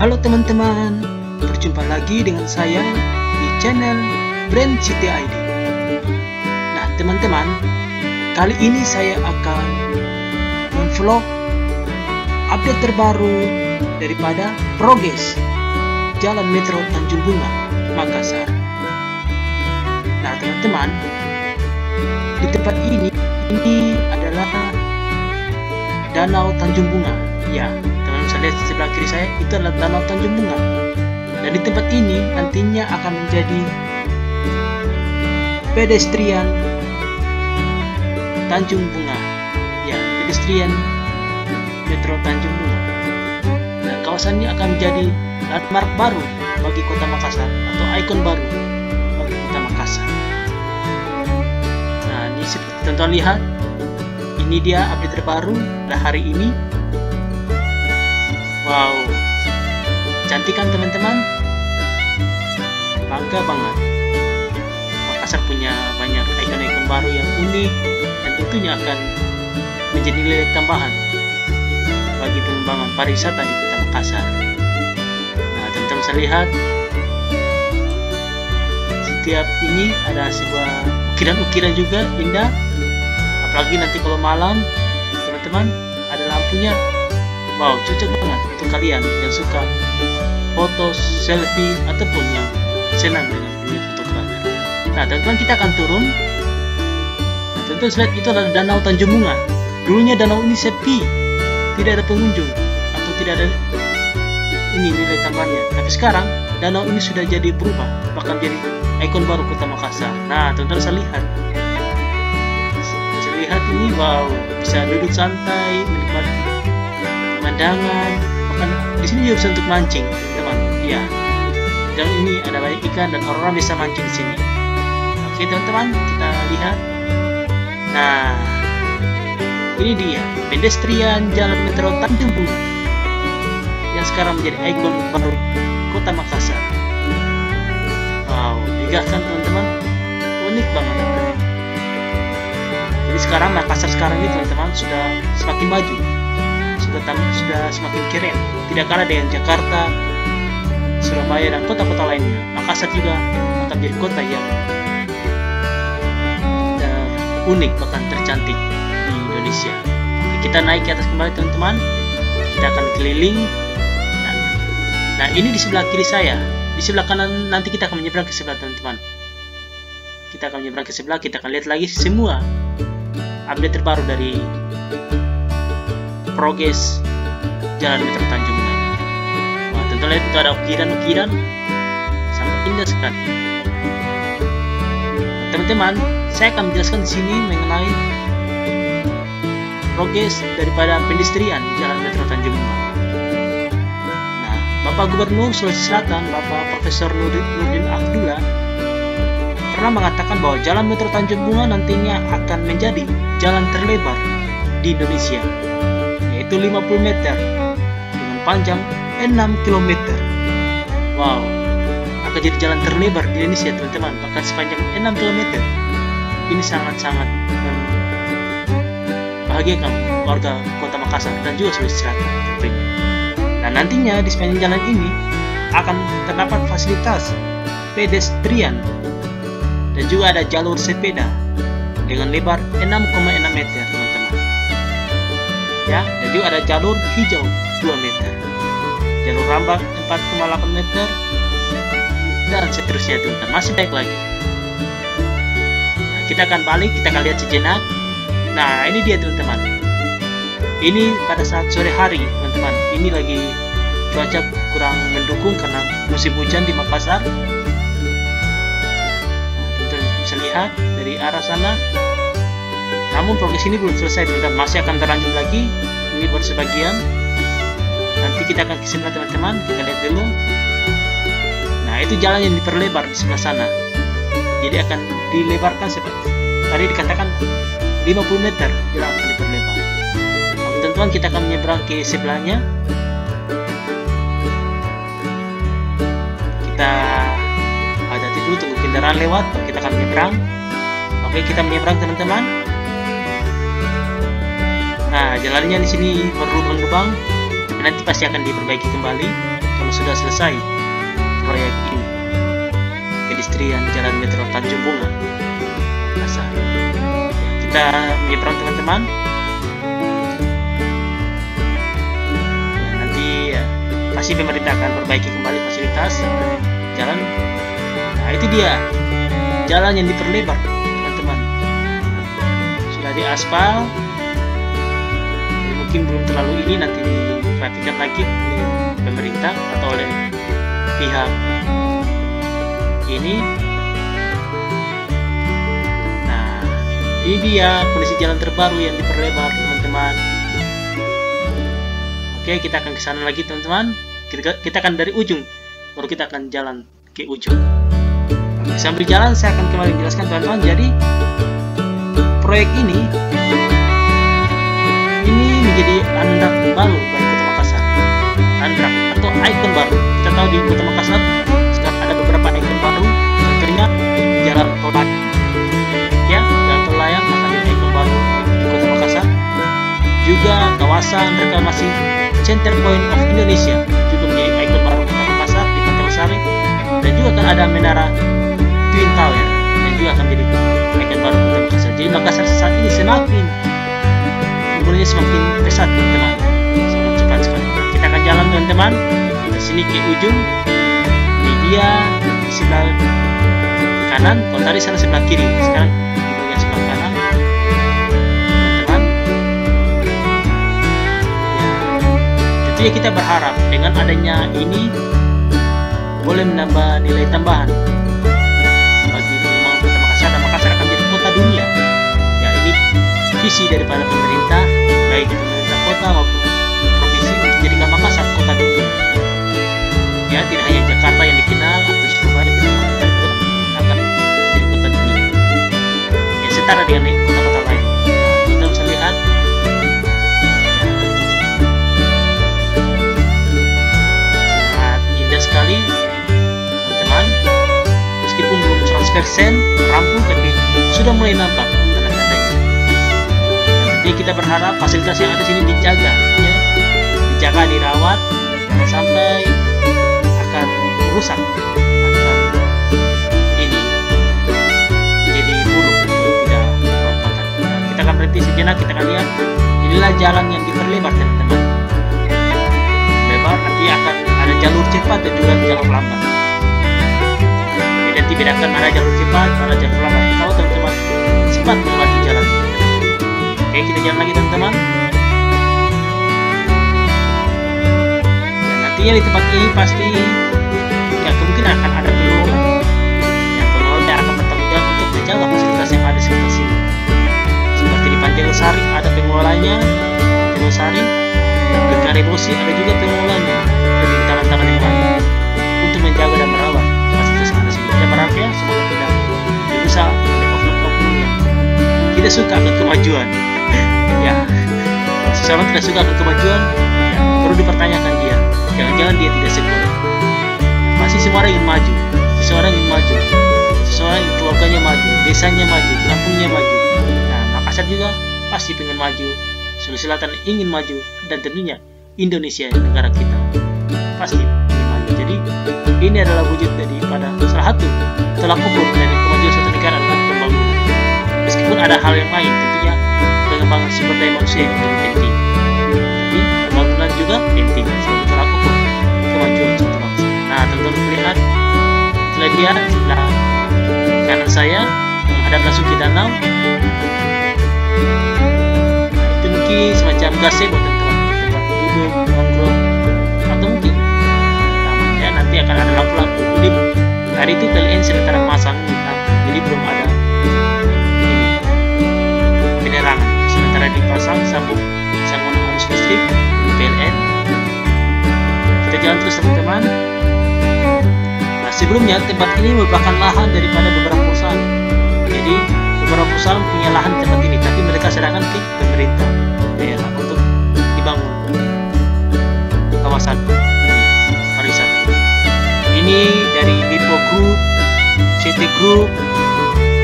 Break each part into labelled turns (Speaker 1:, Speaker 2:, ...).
Speaker 1: Halo teman-teman, berjumpa lagi dengan saya di channel Brand City ID. Nah teman-teman, kali ini saya akan memvlog update terbaru daripada progres Jalan Metro Tanjung Bunga, Makassar. Nah teman-teman, di tempat ini adalah Danau Tanjung Bunga. Ya, teman-teman bisa lihat di sebelah kiri saya, itu adalah Danau Tanjung Bunga. Dan di tempat ini nantinya akan menjadi pedestrian Tanjung Bunga. Ya, pedestrian Metro Tanjung Bunga. Dan kawasan ini akan menjadi landmark baru bagi Kota Makassar atau ikon baru bagi Kota Makassar. Nah, ini seperti teman-teman lihat, ini dia update terbaru pada hari ini. Wow, cantik kan teman-teman? Bangga banget. Makassar punya banyak ikon-ikon baru yang unik dan tentunya akan menjadi nilai tambahan bagi pengembangan pariwisata di Kota Makassar. Nah, teman-teman bisa lihat, setiap ini ada sebuah ukiran-ukiran juga indah. Apalagi nanti kalau malam, teman-teman, ada lampunya. Wow, cocok banget untuk kalian yang suka foto, selfie, ataupun yang senang dengan dunia fotografer. Nah, teman-teman, kita akan turun. Nah, teman-teman lihat, itu adalah Danau Tanjung Bunga. Dulunya danau ini sepi, tidak ada pengunjung atau tidak ada ini nilai tambahnya. Tapi sekarang danau ini sudah jadi berubah, bahkan jadi ikon baru Kota Makassar. Nah, teman-teman bisa lihat. Lihat ini, wow, bisa duduk santai, menikmati pemandangan. Bahkan di sini juga bisa untuk mancing, teman. Iya. Dan ini ada banyak ikan dan orang-orang bisa mancing di sini. Oke, teman-teman, kita lihat. Nah, ini dia pedestrian Jalan Metro Tanjung Bunga yang sekarang menjadi ikon baru Kota Makassar. Wow, megah kan teman-teman? Unik banget. Jadi sekarang Makassar ini teman-teman sudah semakin maju, sudah semakin keren. Tidak kalah dengan Jakarta, Surabaya dan kota-kota lainnya. Makassar juga akan menjadi kota yang unik bahkan tercantik di Indonesia. Oke, kita naik ke atas kembali teman-teman. Kita akan keliling. Nah, ini di sebelah kiri saya. Di sebelah kanan nanti kita akan menyeberang ke sebelah teman-teman. Kita akan menyeberang ke sebelah. Kita akan lihat lagi semua update terbaru dari progres Jalan Metro Tanjung Bunga. Wah, tentu lihat itu ada ukiran-ukiran sangat indah sekali. Teman-teman, saya akan menjelaskan di sini mengenai progres daripada pedestrian Jalan Metro Tanjung Bunga. Nah, Bapak Gubernur Sulawesi Selatan, Bapak Profesor Nurdin Abdullah pernah mengatakan bahwa Jalan Metro Tanjung Bunga nantinya akan menjadi jalan terlebar di Indonesia, yaitu 50 meter dengan panjang 6 km. Wow, akan jadi jalan terlebar di Indonesia teman-teman, bahkan sepanjang 6 km. Ini sangat-sangat membahagiakan warga Kota Makassar dan juga Sulawesi Selatan tentunya. Nah, nantinya di sepanjang jalan ini akan terdapat fasilitas pedestrian dan juga ada jalur sepeda dengan lebar 6,6 meter teman-teman. Ya, dan juga ada jalur hijau 2 meter, jalur rambat 4,8 meter, dan seterusnya teman-teman. Masih baik lagi. Nah, kita akan balik, kita akan lihat sejenak. Nah, ini dia teman-teman. Ini pada saat sore hari teman-teman. Ini lagi cuaca kurang mendukung karena musim hujan di Makassar. Lihat dari arah sana. Namun progres ini belum selesai teman-teman, masih akan berlanjut lagi. Ini baru sebagian. Nanti kita akan ke sebelah teman-teman, kita lihat dulu. Nah, itu jalan yang diperlebar di sebelah sana. Jadi akan dilebarkan seperti tadi dikatakan 50 meter jalan akan diperlebar. Oke teman-teman, kita akan menyeberang ke sebelahnya. Kita hati-hati dulu, tunggu kendaraan lewat, kita akan menyeberang. Oke, kita menyeberang teman-teman. Nah, jalannya di sini berlubang-lubang, tapi nanti pasti akan diperbaiki kembali kalau sudah selesai proyek ini, pedestrian Jalan Metro Tanjung Bunga, Makassar. Kita menyeberang teman-teman. Nanti pasti pemerintah akan perbaiki kembali fasilitas jalan. Nah, itu dia jalan yang diperlebar, teman-teman. Sudah diaspal. Jadi mungkin belum terlalu ini, nanti diperhatikan lagi oleh pemerintah atau oleh pihak ini. Nah, ini dia kondisi jalan terbaru yang diperlebar, teman-teman. Oke, kita akan ke sana lagi, teman-teman. Kita akan dari ujung, baru kita akan jalan ke ujung. Oke, sambil jalan saya akan kembali menjelaskan, teman-teman. Jadi proyek ini menjadi andrak baru bagi Kota Makassar. Andrak atau ikon baru. Kita tahu di Kota Makassar sekarang ada beberapa ikon baru. Contohnya jalan tol layang. Ya, jalan tol layang akan jadi ikon baru di Kota Makassar. Juga kawasan reklamasi Center Point of Indonesia juga menjadi ikon baru Kota Makassar di Pantai Losari. Dan juga akan ada menara Twin Tower yang juga akan menjadi ikon baru Kota Makassar. Jadi Makassar saat ini semakin pesat, teman-teman. Sangat cepat sekali. Kita akan jalan, teman-teman, dari sini ke ujung. Ini dia di sebelah kanan. Kalau tadi sana sebelah kiri, sekarang di bagian sebelah kanan, teman-teman. Ya, tentunya kita berharap dengan adanya ini boleh menambah nilai tambahan bagi pengembangan Kota Makassar, dan Makassar akan menjadi kota dunia. Ya, ini visi daripada pemerintah, baik pemerintah kota maupun provinsi, untuk menjadikan Makassar kota dunia. Ya, tidak hanya Jakarta yang dikenal atau Surabaya, Makassar juga akan menjadi kota dunia. Ya, setara dengan kota-kota lain. Nah, kita bisa lihat sangat indah sekali, teman-teman. Meskipun belum 100% rampung, tapi sudah mulai nampak tanda-tandanya. Jadi kita berharap fasilitas yang ada di sini dijaga, ya, dijaga, dirawat, jangan sampai akan rusak, akan ini jadi buruk atau tidak berompatan. Kita akan berhenti sejenak, kita akan lihat. Inilah jalan yang diperlebar, teman-teman. Lebar nanti akan ada jalur cepat dan juga jalur lambat. Jadi bedakan ada jalur cepat, ada jalur lambat. Kalau teman-teman sempat melewati jalan. Oke, kita jalan lagi, teman-teman. Ya, nantinya di tempat ini pasti ya kemungkinan akan ada pengelola. Ya, pengelola akan bertanggung jawab untuk menjaga fasilitas yang ada sekitar sini. Seperti di Pantai Losari ada pengelolanya, Pantai Losari, di Karebosi ada juga pengelolanya, dan di taman-taman yang lain untuk menjaga dan merawat fasilitas yang ada sini. Kita berharap ya semoga tidak dirusak oleh oknum-oknum yang tidak suka akan kemajuan. Ya, seseorang tidak suka akan kemajuan, ya, perlu dipertanyakan dia. Jangan-jangan dia tidak sekuler. Pasti semua orang ingin maju. Seseorang ingin maju. Seseorang ingin keluarganya maju, desanya maju, kampungnya maju. Nah, Makassar juga pasti ingin maju. Sulawesi Selatan ingin maju, dan tentunya Indonesia, negara kita, pasti ingin maju. Jadi ini adalah wujud daripada salah satu tolak ukur dari kemajuan suatu negara adalah pembangunan. Meskipun ada hal yang lain, tentunya pengembangan sumber daya manusia yang lebih penting, tapi pembangunan juga penting sebagai tolak ukur kemajuan suatu bangsa. Nah, teman-teman melihat itulah dia sebelah kanan saya menghadap langsung ke danau. Nah, itu mungkin semacam gazebo, teman-teman, tempat duduk, nongkrong, atau mungkin taman. Ya, nanti akan ada lampu-lampu. Jadi hari itu PLN sementara masang di lampu, jadi belum ada penerangan. Sementara dipasang sambungan arus listrik PLN. Kita jalan terus, teman-teman. Nah, sebelumnya tempat ini merupakan lahan daripada beberapa perusahaan. Jadi beberapa perusahaan punya lahan di tempat ini, tapi mereka serahkan ke pemerintah daerah untuk dibangun kawasan pariwisata. Ini dari Lipo Group, CT Group,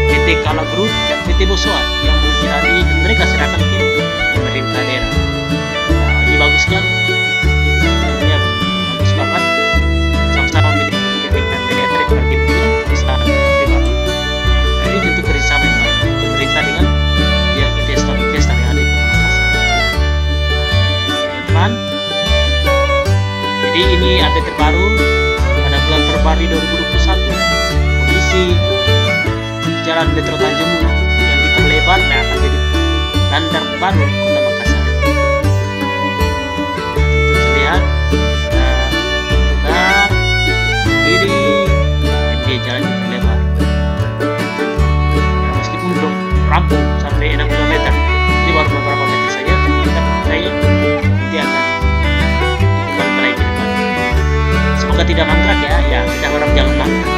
Speaker 1: PT Kala Group, dan PT Bosoa yang berjadi, dan mereka serahkan ke pemerintah daerah. Nah, ini bagus kan? Ya, bagus banget. Jadi ini update terbaru pada bulan Februari 2021. Kondisi Jalan Metro Tanjung Muna yang diperlebar dan akan jadi bandar baru Kota Makassar. Tentu lihat kita kiri dan jalan diperlebar. Ya, meskipun belum rampung sampai 60 meter, ini baru beberapa meter saja, tapi kita percaya nanti akan dikembangkan lagi ke depan. Semoga tidak mangkrak ya, kita harap jangan mangkrak.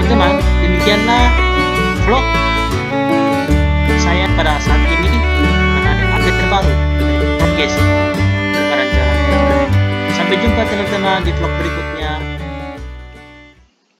Speaker 1: Teman, demikianlah vlog saya pada saat ini karena ada update terbaru dari podcast Lebaran Jalan. Sampai jumpa teman-teman di vlog berikutnya.